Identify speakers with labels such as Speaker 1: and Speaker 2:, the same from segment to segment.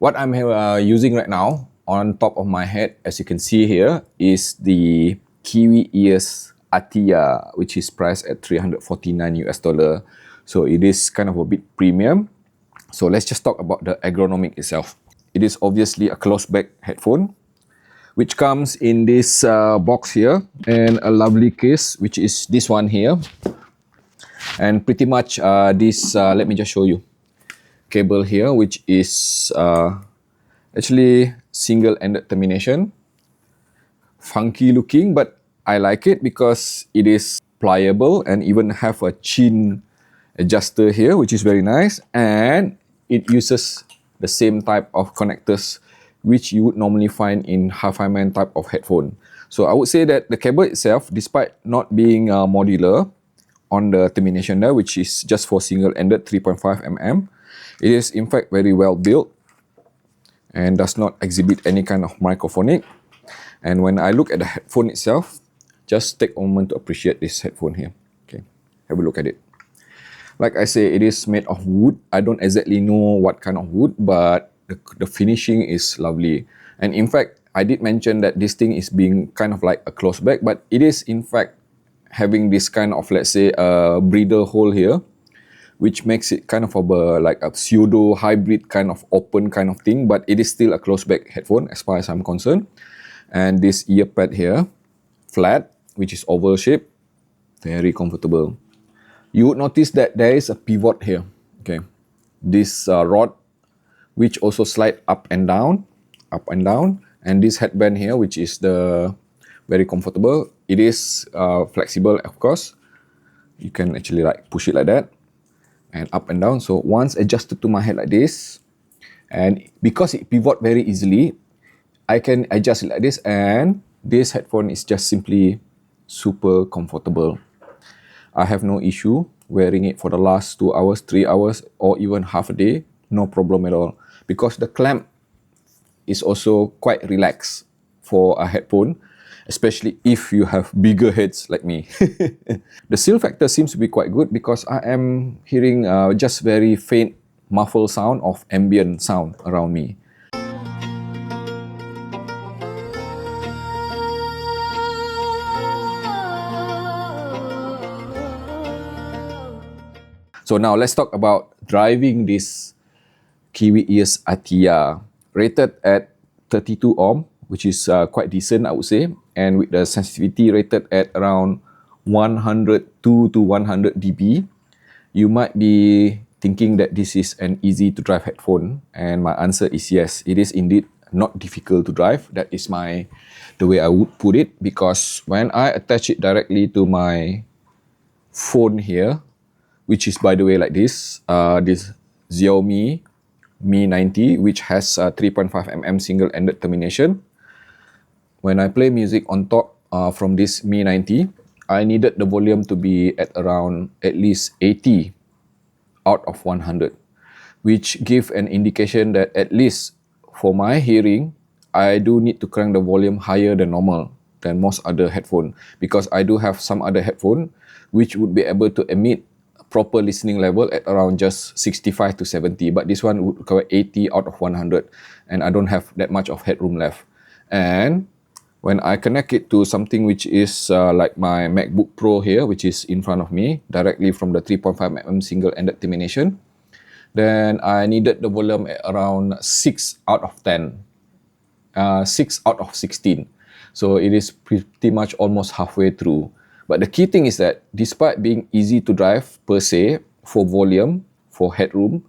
Speaker 1: What I'm using right now on top of my head, as you can see here, is the Kiwi ears Atheia, which is priced at $349. So it is kind of a bit premium. So let's just talk about the ergonomic itself. It is obviously a closed back headphone, which comes in this box here and a lovely case, which is this one here. And pretty much this, let me just show you, cable here, which is actually single-ended termination. Funky looking, but I like it because it is pliable and even have a chin adjuster here, which is very nice. And it uses the same type of connectors which you would normally find in hi-fi man type of headphone. So I would say that the cable itself, despite not being modular on the termination there, which is just for single-ended 3.5 mm, it is in fact very well built and does not exhibit any kind of microphonic. And when I look at the headphone itself, just take a moment to appreciate this headphone here. Okay, have a look at it. Like I say, it is made of wood. I don't exactly know what kind of wood, but the finishing is lovely. And in fact, I did mention that this thing is being kind of like a closed back, but it is in fact having this kind of, let's say, a breather hole here, which makes it kind of like a pseudo hybrid kind of open kind of thing, but it is still a closed back headphone as far as I'm concerned. And this ear pad here, flat, which is oval shape, very comfortable. You would notice that there is a pivot here. Okay, this rod, which also slide up and down, and this headband here, which is the very comfortable. It is flexible, of course. You can actually like push it like that and up and down. So once adjusted to my head like this, and because it pivot very easily, I can adjust it like this, and this headphone is just simply super comfortable. I have no issue wearing it for the last 2 hours, 3 hours, or even half a day. No problem at all. Because the clamp is also quite relaxed for a headphone, especially if you have bigger heads like me. The seal factor seems to be quite good because I am hearing just very faint muffled sound of ambient sound around me. So now let's talk about driving this Kiwi ears Atheia, rated at 32 ohm, which is quite decent, I would say, and with the sensitivity rated at around 102 to 100 dB. You might be thinking that this is an easy to drive headphone, and my answer is yes, it is indeed not difficult to drive. That is the way I would put it, because when I attach it directly to my phone here, which is, by the way, like this Xiaomi Mi 90, which has 3.5 mm single-ended termination. When I play music on top from this Mi 90, I needed the volume to be at around at least 80 out of 100, which give an indication that at least for my hearing, I do need to crank the volume higher than normal, than most other headphone, because I do have some other headphone which would be able to emit proper listening level at around just 65 to 70, but this one would cover 80 out of 100, and I don't have that much of headroom left. And when I connect it to something which is like my MacBook Pro here, which is in front of me, directly from the 3.5 mm single-ended termination, then I needed the volume at around 6 out of 10, 6 out of 16. So it is pretty much almost halfway through. But the key thing is that despite being easy to drive per se, for volume, for headroom,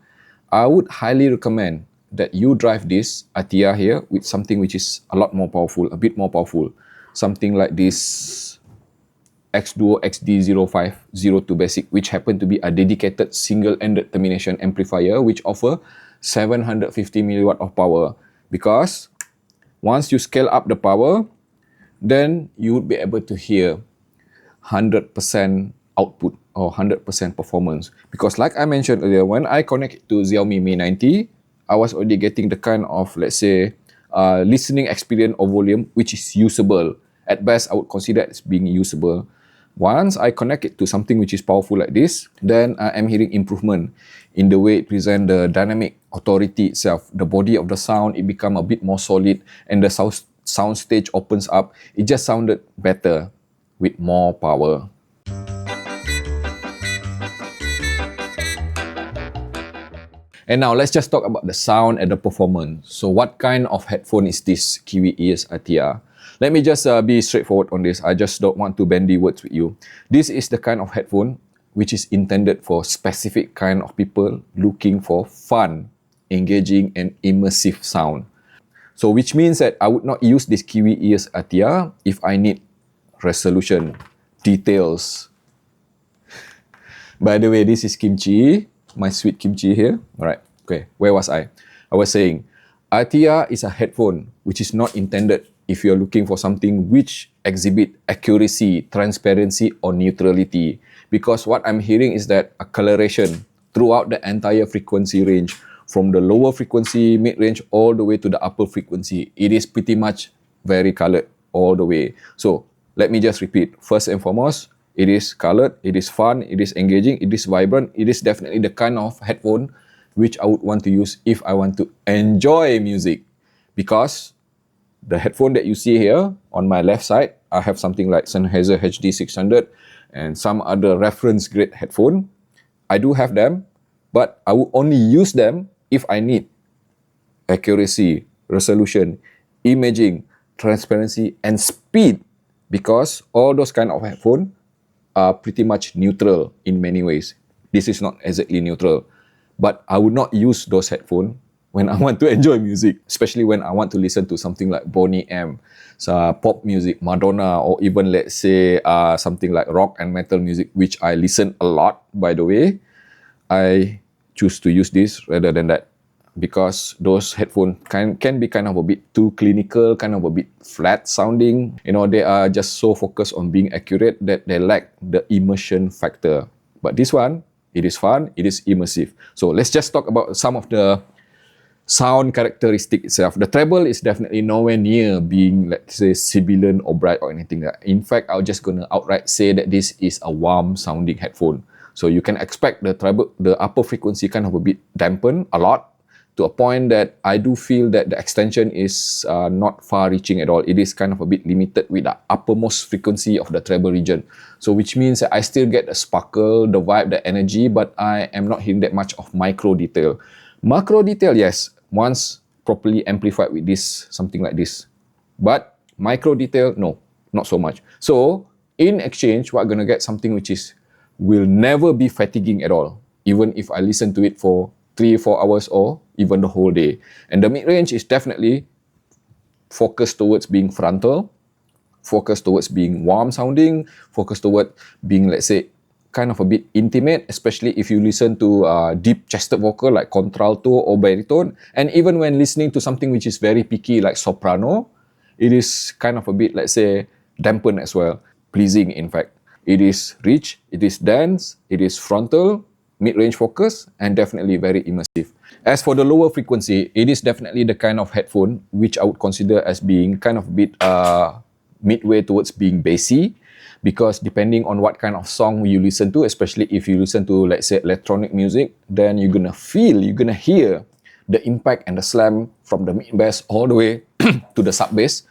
Speaker 1: I would highly recommend that you drive this Atheia here with something which is a lot more powerful, a bit more powerful. Something like this X-Duo XD0502 Basic, which happen to be a dedicated single-ended termination amplifier which offer 750 milliwatt of power. Because once you scale up the power, then you would be able to hear 100% output or 100% performance. Because like I mentioned earlier, when I connect it to Xiaomi Mi 90, I was already getting the kind of, let's say, listening experience or volume which is usable. At best, I would consider it as being usable. Once I connect it to something which is powerful like this, then I am hearing improvement in the way it presents the dynamic authority itself. The body of the sound, it become a bit more solid, and the sound stage opens up. It just sounded better with more power. And now let's just talk about the sound and the performance. So what kind of headphone is this Kiwi ES Atheia? Let me just be straightforward on this. I just don't want to bandy words with you. This is the kind of headphone which is intended for specific kind of people looking for fun, engaging and immersive sound. So which means that I would not use this Kiwi ES Atheia if I need resolution, details. By the way, this is kimchi, my sweet kimchi here. Alright, okay, where was I? I was saying, Atheia is a headphone which is not intended if you're looking for something which exhibit accuracy, transparency or neutrality. Because what I'm hearing is that a coloration throughout the entire frequency range, from the lower frequency, mid-range, all the way to the upper frequency. It is pretty much very colored all the way. So, let me just repeat. First and foremost, it is colored, it is fun, it is engaging, it is vibrant. It is definitely the kind of headphone which I would want to use if I want to enjoy music. Because the headphone that you see here on my left side, I have something like Sennheiser HD600 and some other reference grade headphone. I do have them, but I will only use them if I need accuracy, resolution, imaging, transparency and speed, because all those kind of headphones are pretty much neutral in many ways. This is not exactly neutral, but I would not use those headphones when I want to enjoy music, especially when I want to listen to something like Boney M, pop music, Madonna, or even let's say something like rock and metal music, which I listen a lot, by the way. I choose to use this rather than that, because those headphones can be kind of a bit too clinical, kind of a bit flat sounding. You know, they are just so focused on being accurate that they lack the immersion factor. But this one, it is fun, it is immersive. So let's just talk about some of the sound characteristic itself. The treble is definitely nowhere near being, let's say, sibilant or bright or anything like that. In fact, I'm just gonna outright say that this is a warm sounding headphone. So you can expect the treble, the upper frequency kind of a bit dampened a lot, to a point that I do feel that the extension is not far reaching at all. It is kind of a bit limited with the uppermost frequency of the treble region. So which means that I still get the sparkle, the vibe, the energy, but I am not hearing that much of micro detail. Macro detail, yes, once properly amplified with this, something like this. But micro detail, no, not so much. So in exchange, we're gonna get something which will never be fatiguing at all, even if I listen to it for 3-4 hours or even the whole day. And the mid-range is definitely focused towards being frontal, focused towards being warm sounding, focused towards being, let's say, kind of a bit intimate, especially if you listen to deep chested vocal like contralto or baritone. And even when listening to something which is very picky like soprano, it is kind of a bit, let's say, dampened as well. Pleasing, in fact. It is rich, it is dense, it is frontal, mid-range focus, and definitely very immersive. As for the lower frequency, it is definitely the kind of headphone which I would consider as being kind of a bit midway towards being bassy, because depending on what kind of song you listen to, especially if you listen to, let's say, electronic music, then you're gonna hear the impact and the slam from the mid bass all the way to the sub bass,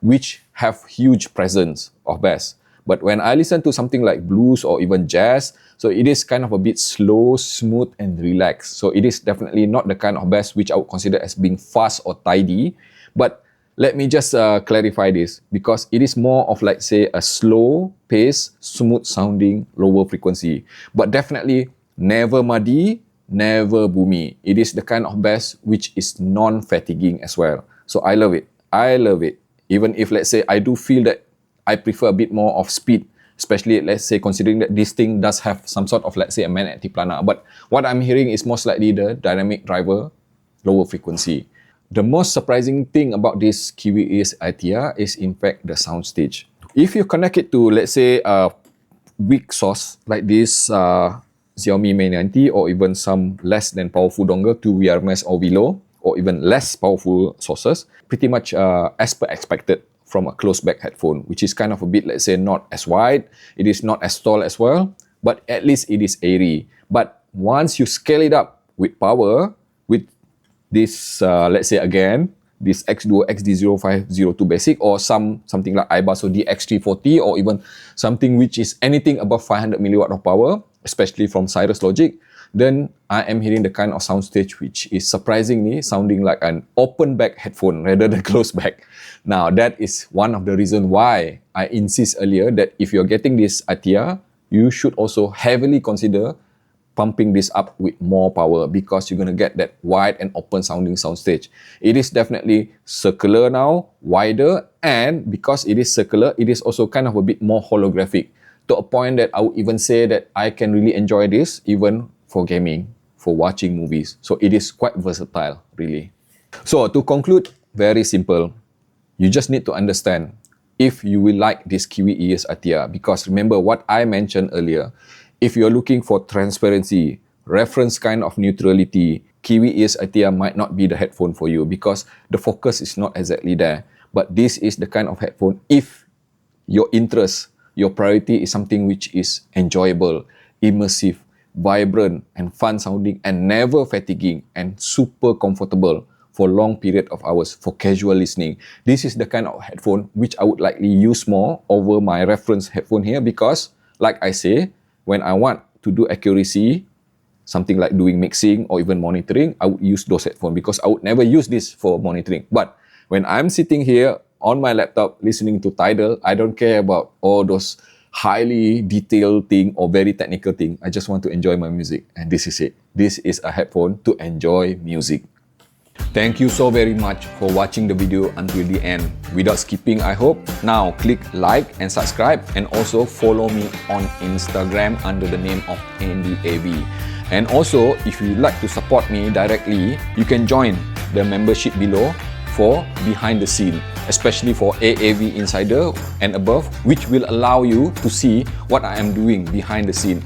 Speaker 1: which have huge presence of bass. But when I listen to something like blues or even jazz, so it is kind of a bit slow, smooth and relaxed. So it is definitely not the kind of bass which I would consider as being fast or tidy. But let me just clarify this, because it is more of, like, say, a slow pace, smooth sounding, lower frequency. But definitely never muddy, never boomy. It is the kind of bass which is non-fatiguing as well. So I love it. I love it. Even if, let's say, I do feel that I prefer a bit more of speed, especially, let's say, considering that this thing does have some sort of, let's say, a magnetic planar. But what I'm hearing is most likely the dynamic driver, lower frequency. The most surprising thing about this Kiwi ES Atheia is, in fact, the soundstage. If you connect it to, let's say, a weak source like this Xiaomi Mi 90, or even some less than powerful dongle to VRMS or below, or even less powerful sources, pretty much as per expected from a close back headphone, which is kind of a bit, let's say, not as wide. It is not as tall as well, but at least it is airy. But once you scale it up with power, with this, let's say again, this X-Duo XD0502 basic, or something like iBus the X340, or even something which is anything above 500 milliwatt of power, especially from Cirrus Logic, then I am hearing the kind of soundstage which is surprisingly sounding like an open back headphone rather than closed back. Now that is one of the reasons why I insist earlier that if you're getting this Atheia, you should also heavily consider pumping this up with more power, because you're going to get that wide and open sounding soundstage. It is definitely circular now, wider, and because it is circular, it is also kind of a bit more holographic, to a point that I would even say that I can really enjoy this even for gaming, for watching movies. So it is quite versatile, really. So to conclude, very simple. You just need to understand if you will like this Kiwi ES Atheia, because remember what I mentioned earlier, if you're looking for transparency, reference kind of neutrality, Kiwi ES Atheia might not be the headphone for you, because the focus is not exactly there. But this is the kind of headphone, if your interest, your priority is something which is enjoyable, immersive, vibrant and fun sounding, and never fatiguing, and super comfortable for long period of hours for casual listening. This is the kind of headphone which I would likely use more over my reference headphone here, because like I say, when I want to do accuracy, something like doing mixing or even monitoring, I would use those headphones, because I would never use this for monitoring. But when I'm sitting here on my laptop listening to Tidal, I don't care about all those highly detailed thing or very technical thing. I just want to enjoy my music, and this is it. This is a headphone to enjoy music. Thank you so very much for watching the video until the end, without skipping, I hope. Now click like and subscribe, and also follow me on Instagram under the name of AndyAV. And also, if you'd like to support me directly, you can join the membership below for behind the scene, especially for AAV Insider and above, which will allow you to see what I am doing behind the scene.